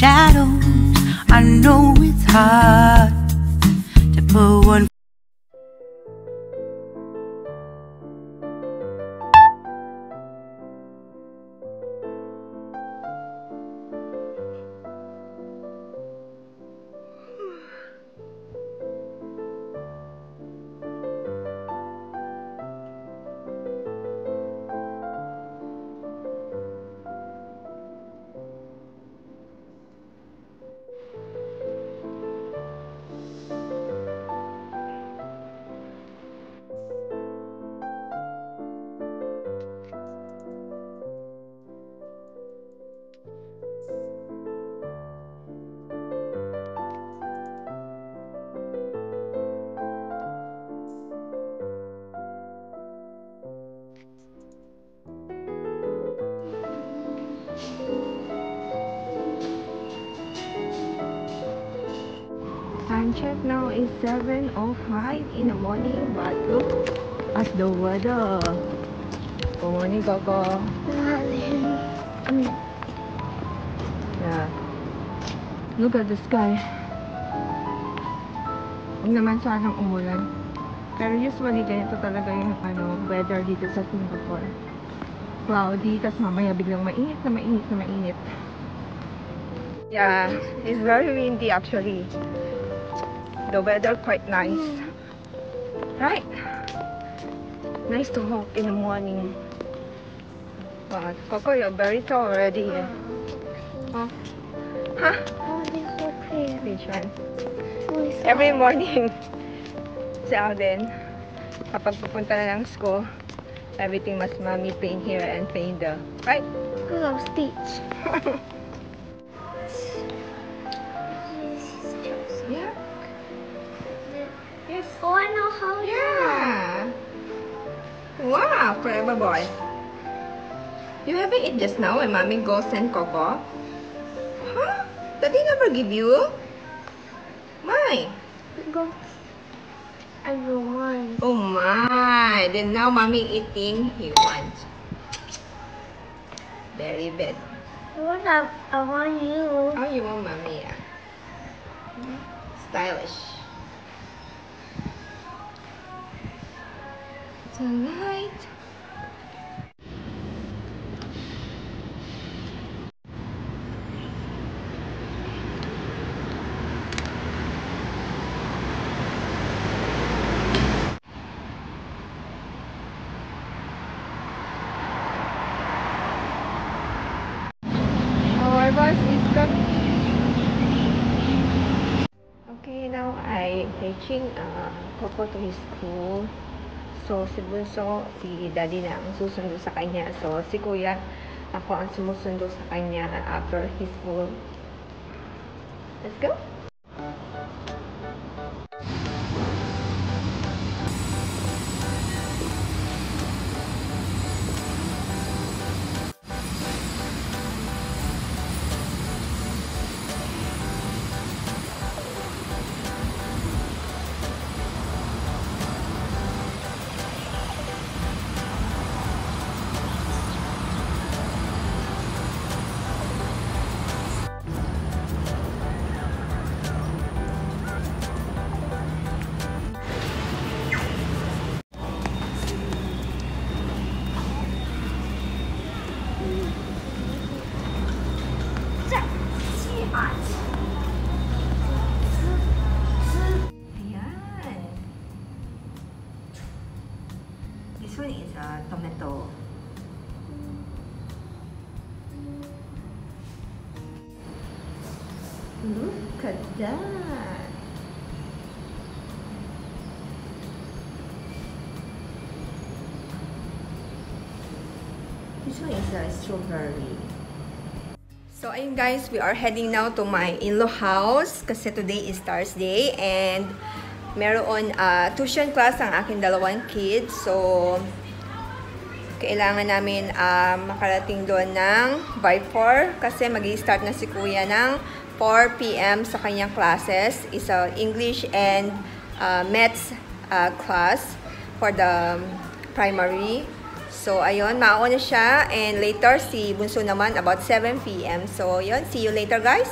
shadows. I know it's hard to put one. Time check now is 7:05 in the morning, but look at the weather. Good morning, Coco. Yeah. Look at the sky. Huwag naman sanang umulan. Pero usually ganito talaga yung weather dito sa Singapore. Cloudy, tas mamaya biglang mainit na mainit na mainit. Yeah, it's very windy actually. The weather quite nice. Right? Nice to walk in the morning. But Coco, you're very tall already. Oh. Huh? Which one? Every morning. Si Alden, kapag pupunta na ng school, everything must mommy paint here and paint there. Right? Because of Stitch. Yeah. Yes. Oh, I know how. Yeah. Wow, clever boy. You haven't eaten just now when mommy goes and Coco? Huh? Daddy never give you? Why? Go. I don't want. Oh my. Then now mommy eating, he wants. Very bad. I want you. Oh, you want mommy, yeah. Stylish. Tonight. Our bus is coming. Okay, now I fetching Coco to his school. So, si Bunso, si Daddy na ang susundo sa kanya. So, si Kuya, ako ang sumusundo sa kanya after his school. Let's go! This one is tomato. Look at that. This one is strawberry. So ayun guys, we are heading now to my in-law house kasi today is Thursday and meron tuition class ang aking dalawang kids. So kailangan namin makarating doon ng by 4 kasi mag-i-start na si Kuya ng 4 p.m. sa kanyang classes. Is English and Maths class for the primary. So, ayun, mauna siya. And later, si Bunso naman about 7 p.m. So, yun. See you later, guys.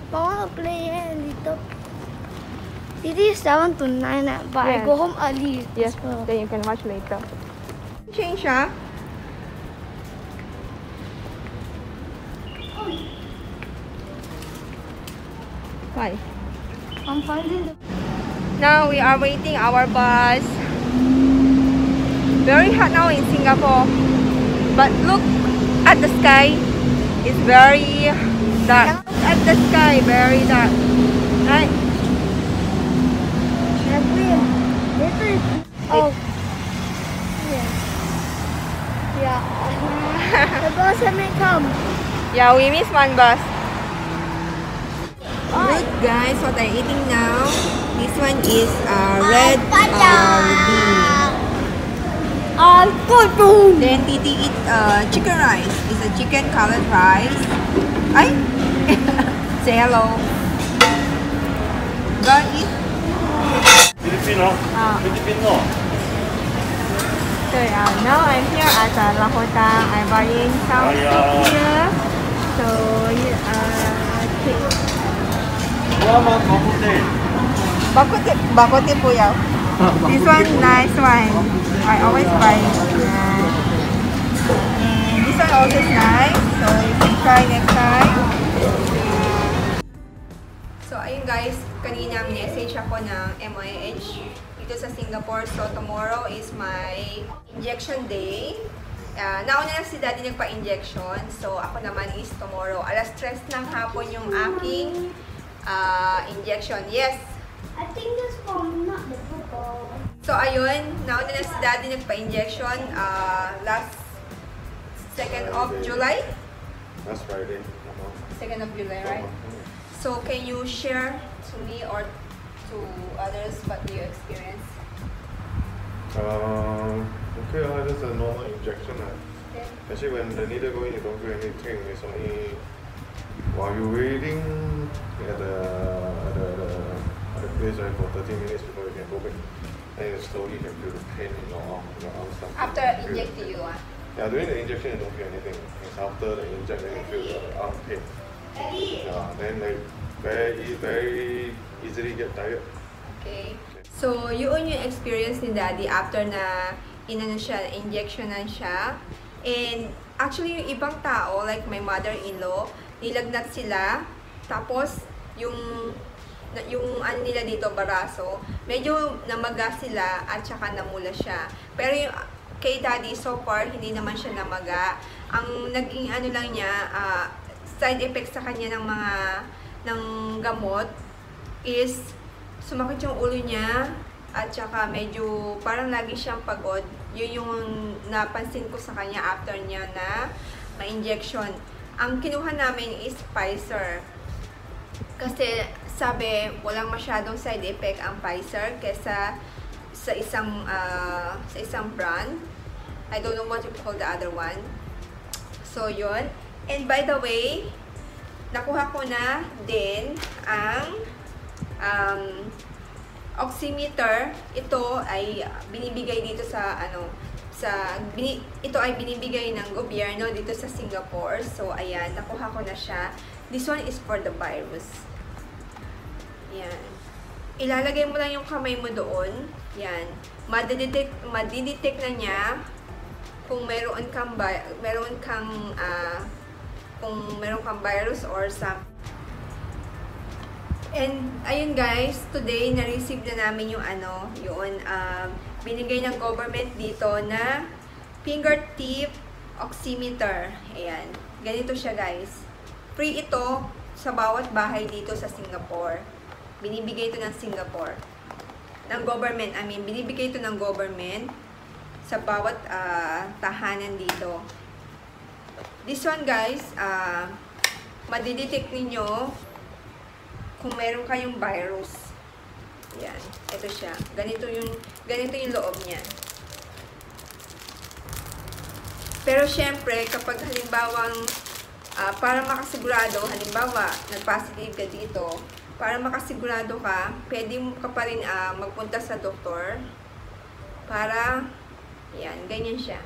I want to play a little. It is 7 to 9, but I Yes. go home early. Yes, So, then you can watch later. Change siya. Why? I'm finding the. Now we are waiting our bus. Very hot now in Singapore. But look at the sky. It's very dark. Look at the sky, very dark. Right? Oh. Yeah. Yeah. The bus hasn't come. Yeah, we missed one bus. Look guys, what I'm eating now. This one is red bean. Then Titi eat chicken rice. It's a chicken colored rice. Ay! Say hello. Go eat. Filipino? Ah. Filipino. So now I'm here at Lahota. I'm buying some soup here. So Salamat, mabuti. Bakote po yaw. This one nice one. I always buy. And this one also is nice. So you can try next time. So ayun guys, kanina message ako ng MIH dito sa Singapore. So tomorrow is my injection day. Nauna na si Daddy nagpa-injection. So ako naman is tomorrow. Alas 3 ng hapon yung aking injection. Yes. I think this one, not the football. So ayun, nauna na si Daddy nagpa-injection last 2nd of July. That's Friday. 2nd of July, right? So can you share to me or to others what you experience? Okay, just a normal injection. Okay. Actually, when the needle go in, you don't feel anything. It's only while you're waiting at the place, right, for 30 minutes before you can go back. And you slowly can feel the pain in your arm, stuff. After injecting you, Yeah, during the injection, you don't feel anything. It's after the injection, you feel the arm pain. Yeah, then like very easily get tired. Okay. So, yun yung experience ni Daddy after na injection na siya. And actually, yung ibang tao, like my mother-in-law, nilagnat sila. Tapos, yung ano nila dito, baraso, medyo namaga sila at saka namula siya. Pero yung kay Daddy, so far, hindi naman siya namaga. Ang naging ano lang niya, side effects sa kanya ng gamot is sumakit yung ulo niya at saka medyo parang lagi siyang pagod. Yun yung napansin ko sa kanya after niya na ma-injection. Ang kinuha namin is Pfizer. Kasi sabi walang masyadong side effect ang Pfizer kesa sa isang brand. I don't know what you call the other one. So yun. And by the way, nakuha ko na din ang oximeter. Ito ay binibigay dito sa ito ay binibigay ng gobyerno dito sa Singapore. So ayan, nakuha ko na siya. This one is for the virus. Yan. Ilalagay mo lang yung kamay mo doon. Yan. Madidetect na niya kung meron kang virus or something. And ayun guys, today na-receive na namin yung binigay ng government dito na fingertip oximeter. Ayan. Ganito siya guys. Free ito sa bawat bahay dito sa Singapore. Binibigay ito ng Singapore. Ng government, binibigay ito ng government sa bawat tahanan dito. This one guys, madidetect ninyo kung meron kayong virus. Yan, ito siya. Ganito yung loob niya. Pero syempre, kapag halimbawang para makasigurado, halimbawa, nag-positive ka dito, para makasigurado ka, pwede mo ka pa rin magpunta sa doktor para, yan, ganyan siya.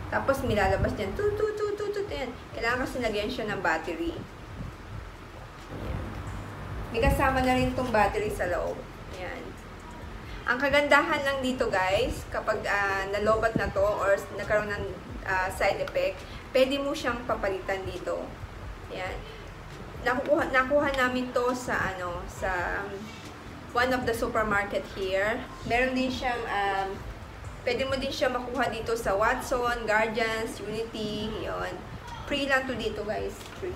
Tapos, milalabas dyan, yan. Kailangan kasi lagyan siya ng battery. May kasama na rin itong battery sa loob. Ayan. Ang kagandahan lang dito guys, kapag nalobat na to or nagkaroon ng side effect, pwede mo siyang papalitan dito. Ayan. Nakuha namin to sa one of the supermarket here. Meron din siyang pwede mo din siya makuha dito sa Watson, Guardians, Unity, yon. Free lang to dito guys, free.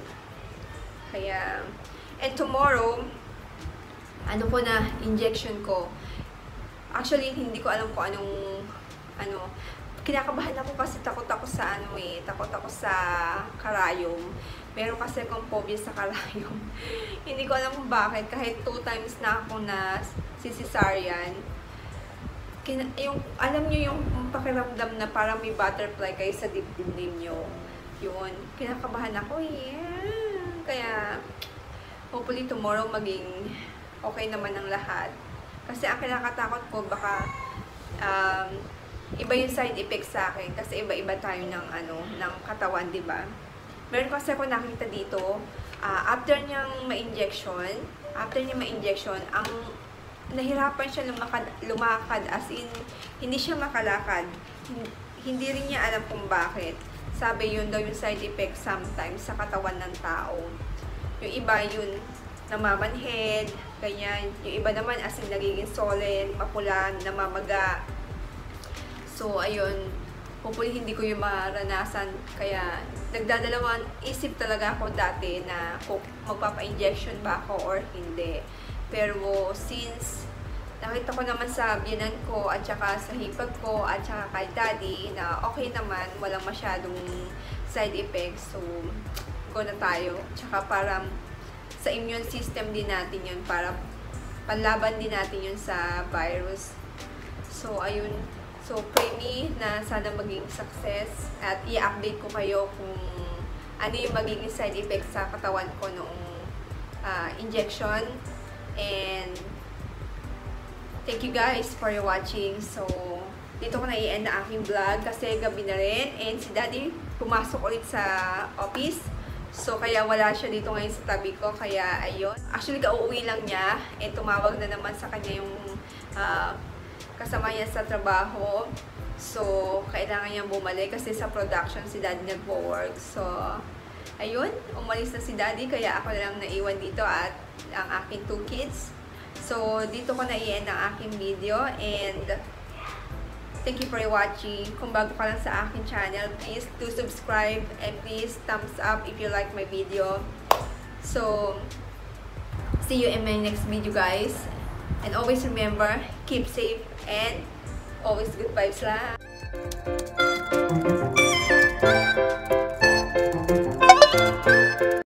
Kaya, and tomorrow, ano po na injection ko. Actually, hindi ko alam kung kinakabahan ako kasi takot ako sa takot ako sa karayom. Meron kasi akong phobia sa karayom. Hindi ko alam kung bakit, kahit 2 times na ako na cesarean. Alam nyo yung pakiramdam na parang may butterfly kayo sa dibdib ninyo. Yun, kinakabahan ako. Yeah. Kaya, hopefully tomorrow maging okay naman ang lahat. Kasi ang kinakatakot ko, baka iba yung side effects sa akin. Kasi iba-iba tayo ng katawan, di ba? Meron kasi ako nakita dito, after niyang ma-injection, ang nahirapan siya lumakad, as in, hindi siya makalakad. Hindi rin niya alam kung bakit. Sabi yun daw yung side effect sometimes sa katawan ng tao. Yung iba yun, namamanhead, ganyan. Yung iba naman as in nagiging solid, mapula, namamaga. So, ayun, hopefully hindi ko yung maranasan. Kaya, nagdadalawang isip talaga ako dati na kung magpapa-injection ba ako or hindi. Pero since nakita ko naman sa biyanan ko at saka sa hipag ko at saka kay daddy na okay naman, walang masyadong side effects. So, go na tayo. Tsaka para sa immune system din natin yun, para panlaban din natin yun sa virus. So, ayun. So, pray me na sana maging success at i-update ko kayo kung ano yung magiging side effects sa katawan ko noong injection. And thank you guys for watching. So, dito ko na i-end na aking vlog kasi gabi na rin. And si daddy pumasok ulit sa office. So, kaya wala siya dito ngayon sa tabi ko. Kaya, ayun. Actually, kauuwi lang niya. And tumawag na naman sa kanya yung kasama niya sa trabaho. So, kailangan niyang bumalik kasi sa production si daddy nagpo-work. So, ayun. Umalis na si daddy. Kaya ako na lang naiwan dito at ang aking 2 kids. So, dito ko na i-end ang aking video. And, thank you for watching. Kung bago ka lang sa aking channel, please do subscribe. And please thumbs up if you like my video. So, see you in my next video guys. And always remember, keep safe and always good vibes lang.